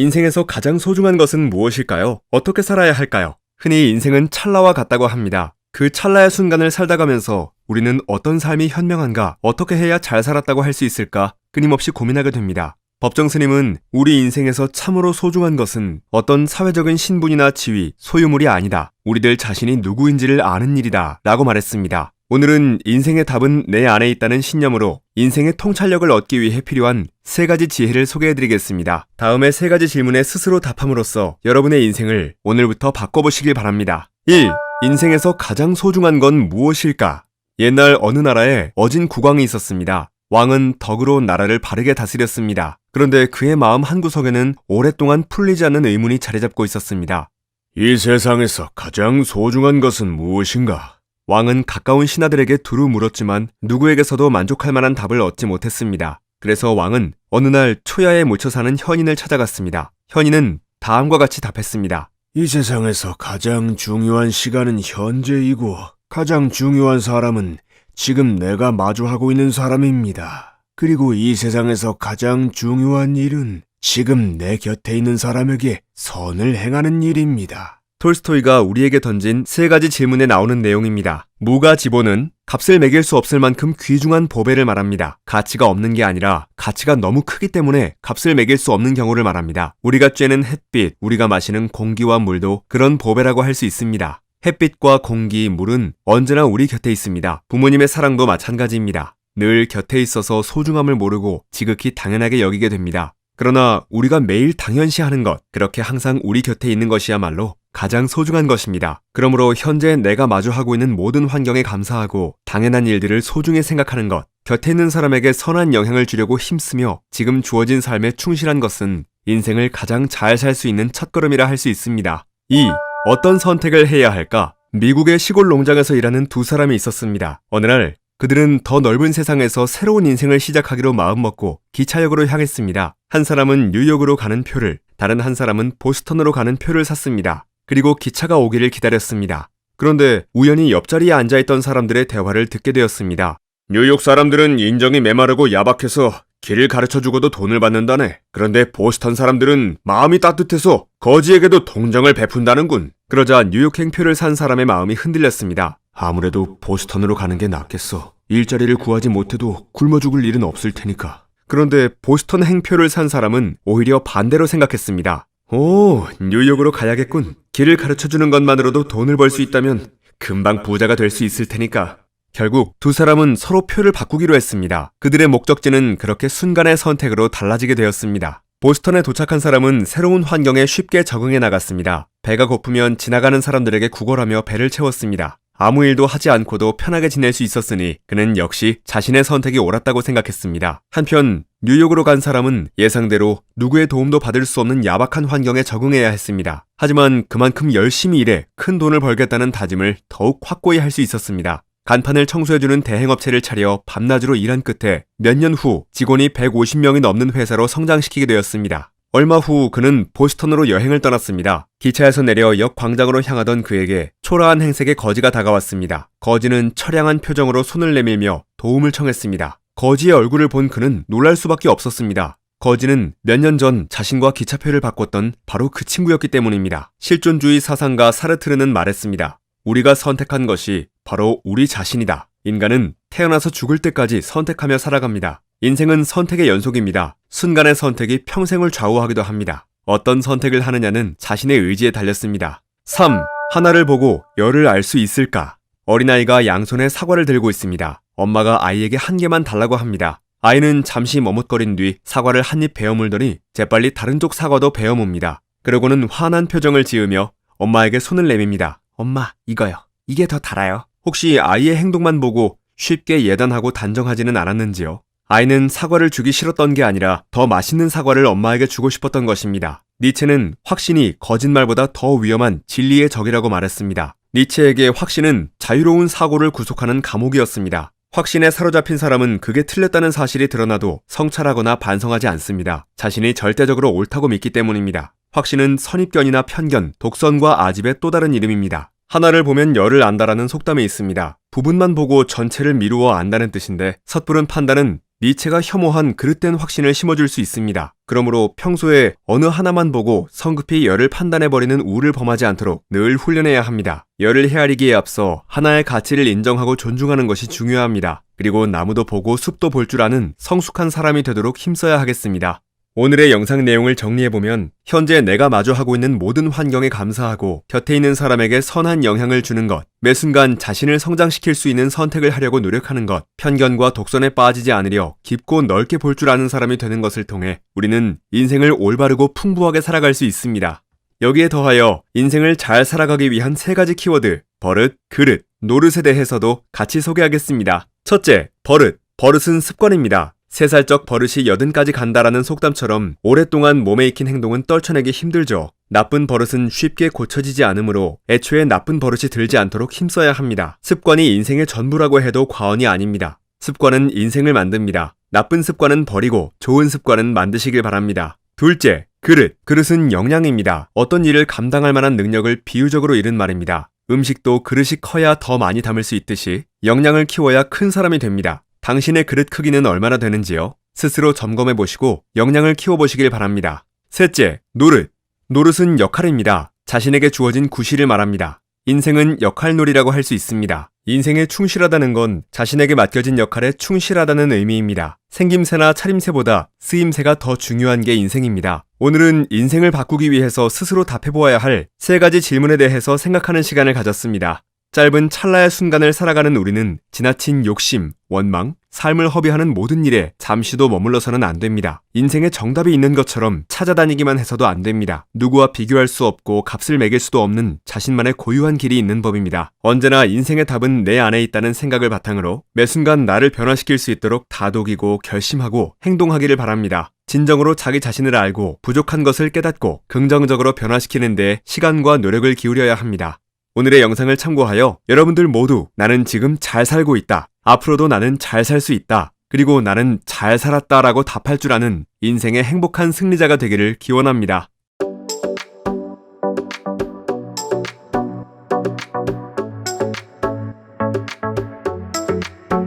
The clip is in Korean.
인생에서 가장 소중한 것은 무엇일까요? 어떻게 살아야 할까요? 흔히 인생은 찰나와 같다고 합니다. 그 찰나의 순간을 살다 가면서 우리는 어떤 삶이 현명한가, 어떻게 해야 잘 살았다고 할 수 있을까 끊임없이 고민하게 됩니다. 법정 스님은 우리 인생에서 참으로 소중한 것은 어떤 사회적인 신분이나 지위, 소유물이 아니다. 우리들 자신이 누구인지를 아는 일이다 라고 말했습니다. 오늘은 인생의 답은 내 안에 있다는 신념으로 인생의 통찰력을 얻기 위해 필요한 3가지 지혜를 소개해드리겠습니다. 다음에 3가지 질문에 스스로 답함으로써 여러분의 인생을 오늘부터 바꿔보시길 바랍니다. 1. 인생에서 가장 소중한 건 무엇일까? 옛날 어느 나라에 어진 국왕이 있었습니다. 왕은 덕으로 나라를 바르게 다스렸습니다. 그런데 그의 마음 한구석에는 오랫동안 풀리지 않는 의문이 자리잡고 있었습니다. 이 세상에서 가장 소중한 것은 무엇인가? 왕은 가까운 신하들에게 두루 물었지만 누구에게서도 만족할 만한 답을 얻지 못했습니다. 그래서 왕은 어느 날 초야에 묻혀 사는 현인을 찾아갔습니다. 현인은 다음과 같이 답했습니다. 이 세상에서 가장 중요한 시간은 현재이고 가장 중요한 사람은 지금 내가 마주하고 있는 사람입니다. 그리고 이 세상에서 가장 중요한 일은 지금 내 곁에 있는 사람에게 선을 행하는 일입니다. 톨스토이가 우리에게 던진 3가지 질문에 나오는 내용입니다. 무가 지보는 값을 매길 수 없을 만큼 귀중한 보배를 말합니다. 가치가 없는 게 아니라 가치가 너무 크기 때문에 값을 매길 수 없는 경우를 말합니다. 우리가 쬐는 햇빛, 우리가 마시는 공기와 물도 그런 보배라고 할 수 있습니다. 햇빛과 공기, 물은 언제나 우리 곁에 있습니다. 부모님의 사랑도 마찬가지입니다. 늘 곁에 있어서 소중함을 모르고 지극히 당연하게 여기게 됩니다. 그러나 우리가 매일 당연시하는 것, 그렇게 항상 우리 곁에 있는 것이야말로 가장 소중한 것입니다. 그러므로 현재 내가 마주하고 있는 모든 환경에 감사하고 당연한 일들을 소중히 생각하는 것, 곁에 있는 사람에게 선한 영향을 주려고 힘쓰며 지금 주어진 삶에 충실한 것은 인생을 가장 잘 살 수 있는 첫걸음이라 할 수 있습니다. 2. 어떤 선택을 해야 할까? 미국의 시골 농장에서 일하는 2사람이 있었습니다. 어느 날 그들은 더 넓은 세상에서 새로운 인생을 시작하기로 마음먹고 기차역으로 향했습니다. 한 사람은 뉴욕으로 가는 표를, 다른 한 사람은 보스턴으로 가는 표를 샀습니다. 그리고 기차가 오기를 기다렸습니다. 그런데 우연히 옆자리에 앉아있던 사람들의 대화를 듣게 되었습니다. 뉴욕 사람들은 인정이 메마르고 야박해서 길을 가르쳐주고도 돈을 받는다네. 그런데 보스턴 사람들은 마음이 따뜻해서 거지에게도 동정을 베푼다는군. 그러자 뉴욕행 표를 산 사람의 마음이 흔들렸습니다. 아무래도 보스턴으로 가는 게 낫겠어. 일자리를 구하지 못해도 굶어 죽을 일은 없을 테니까. 그런데 보스턴 행표를 산 사람은 오히려 반대로 생각했습니다. 오, 뉴욕으로 가야겠군. 길을 가르쳐주는 것만으로도 돈을 벌 수 있다면 금방 부자가 될 수 있을 테니까. 결국 2사람은 서로 표를 바꾸기로 했습니다. 그들의 목적지는 그렇게 순간의 선택으로 달라지게 되었습니다. 보스턴에 도착한 사람은 새로운 환경에 쉽게 적응해 나갔습니다. 배가 고프면 지나가는 사람들에게 구걸하며 배를 채웠습니다. 아무 일도 하지 않고도 편하게 지낼 수 있었으니 그는 역시 자신의 선택이 옳았다고 생각했습니다. 한편 뉴욕으로 간 사람은 예상대로 누구의 도움도 받을 수 없는 야박한 환경에 적응해야 했습니다. 하지만 그만큼 열심히 일해 큰 돈을 벌겠다는 다짐을 더욱 확고히 할 수 있었습니다. 간판을 청소해주는 대행업체를 차려 밤낮으로 일한 끝에 몇 년 후 직원이 150명이 넘는 회사로 성장시키게 되었습니다. 얼마 후 그는 보스턴으로 여행을 떠났습니다. 기차에서 내려 역 광장으로 향하던 그에게 초라한 행색의 거지가 다가왔습니다. 거지는 처량한 표정으로 손을 내밀며 도움을 청했습니다. 거지의 얼굴을 본 그는 놀랄 수밖에 없었습니다. 거지는 몇 년 전 자신과 기차표를 바꿨던 바로 그 친구였기 때문입니다. 실존주의 사상가 사르트르는 말했습니다. 우리가 선택한 것이 바로 우리 자신이다. 인간은 태어나서 죽을 때까지 선택하며 살아갑니다. 인생은 선택의 연속입니다. 순간의 선택이 평생을 좌우하기도 합니다. 어떤 선택을 하느냐는 자신의 의지에 달렸습니다. 3. 하나를 보고 열을 알 수 있을까? 어린아이가 양손에 사과를 들고 있습니다. 엄마가 아이에게 한 개만 달라고 합니다. 아이는 잠시 머뭇거린 뒤 사과를 한 입 베어 물더니 재빨리 다른 쪽 사과도 베어 뭅니다. 그러고는 화난 표정을 지으며 엄마에게 손을 내밉니다. 엄마, 이거요. 이게 더 달아요. 혹시 아이의 행동만 보고 쉽게 예단하고 단정하지는 않았는지요? 아이는 사과를 주기 싫었던 게 아니라 더 맛있는 사과를 엄마에게 주고 싶었던 것입니다. 니체는 확신이 거짓말보다 더 위험한 진리의 적이라고 말했습니다. 니체에게 확신은 자유로운 사고를 구속하는 감옥이었습니다. 확신에 사로잡힌 사람은 그게 틀렸다는 사실이 드러나도 성찰하거나 반성하지 않습니다. 자신이 절대적으로 옳다고 믿기 때문입니다. 확신은 선입견이나 편견, 독선과 아집의 또 다른 이름입니다. 하나를 보면 열을 안다라는 속담이 있습니다. 부분만 보고 전체를 미루어 안다는 뜻인데 섣부른 판단은 니체가 혐오한 그릇된 확신을 심어줄 수 있습니다. 그러므로 평소에 어느 하나만 보고 성급히 열을 판단해버리는 우를 범하지 않도록 늘 훈련해야 합니다. 열을 헤아리기에 앞서 하나의 가치를 인정하고 존중하는 것이 중요합니다. 그리고 나무도 보고 숲도 볼 줄 아는 성숙한 사람이 되도록 힘써야 하겠습니다. 오늘의 영상 내용을 정리해보면 현재 내가 마주하고 있는 모든 환경에 감사하고 곁에 있는 사람에게 선한 영향을 주는 것, 매 순간 자신을 성장시킬 수 있는 선택을 하려고 노력하는 것, 편견과 독선에 빠지지 않으려 깊고 넓게 볼 줄 아는 사람이 되는 것을 통해 우리는 인생을 올바르고 풍부하게 살아갈 수 있습니다. 여기에 더하여 인생을 잘 살아가기 위한 3가지 키워드, 버릇, 그릇, 노릇에 대해서도 같이 소개하겠습니다. 첫째, 버릇. 버릇은 습관입니다. 3살적 버릇이 80까지 간다라는 속담처럼 오랫동안 몸에 익힌 행동은 떨쳐내기 힘들죠. 나쁜 버릇은 쉽게 고쳐지지 않으므로 애초에 나쁜 버릇이 들지 않도록 힘써야 합니다. 습관이 인생의 전부라고 해도 과언이 아닙니다. 습관은 인생을 만듭니다. 나쁜 습관은 버리고 좋은 습관은 만드시길 바랍니다. 둘째, 그릇. 그릇은 역량입니다. 어떤 일을 감당할 만한 능력을 비유적으로 이른 말입니다. 음식도 그릇이 커야 더 많이 담을 수 있듯이 역량을 키워야 큰 사람이 됩니다. 당신의 그릇 크기는 얼마나 되는지요? 스스로 점검해 보시고 역량을 키워보시길 바랍니다. 셋째, 노릇. 노릇은 역할입니다. 자신에게 주어진 구실을 말합니다. 인생은 역할놀이라고 할 수 있습니다. 인생에 충실하다는 건 자신에게 맡겨진 역할에 충실하다는 의미입니다. 생김새나 차림새보다 쓰임새가 더 중요한 게 인생입니다. 오늘은 인생을 바꾸기 위해서 스스로 답해보아야 할 3가지 질문에 대해서 생각하는 시간을 가졌습니다. 짧은 찰나의 순간을 살아가는 우리는 지나친 욕심, 원망, 삶을 허비하는 모든 일에 잠시도 머물러서는 안 됩니다. 인생에 정답이 있는 것처럼 찾아다니기만 해서도 안 됩니다. 누구와 비교할 수 없고 값을 매길 수도 없는 자신만의 고유한 길이 있는 법입니다. 언제나 인생의 답은 내 안에 있다는 생각을 바탕으로 매 순간 나를 변화시킬 수 있도록 다독이고 결심하고 행동하기를 바랍니다. 진정으로 자기 자신을 알고 부족한 것을 깨닫고 긍정적으로 변화시키는 데 시간과 노력을 기울여야 합니다. 오늘의 영상을 참고하여 여러분들 모두 나는 지금 잘 살고 있다. 앞으로도 나는 잘 살 수 있다. 그리고 나는 잘 살았다 라고 답할 줄 아는 인생의 행복한 승리자가 되기를 기원합니다.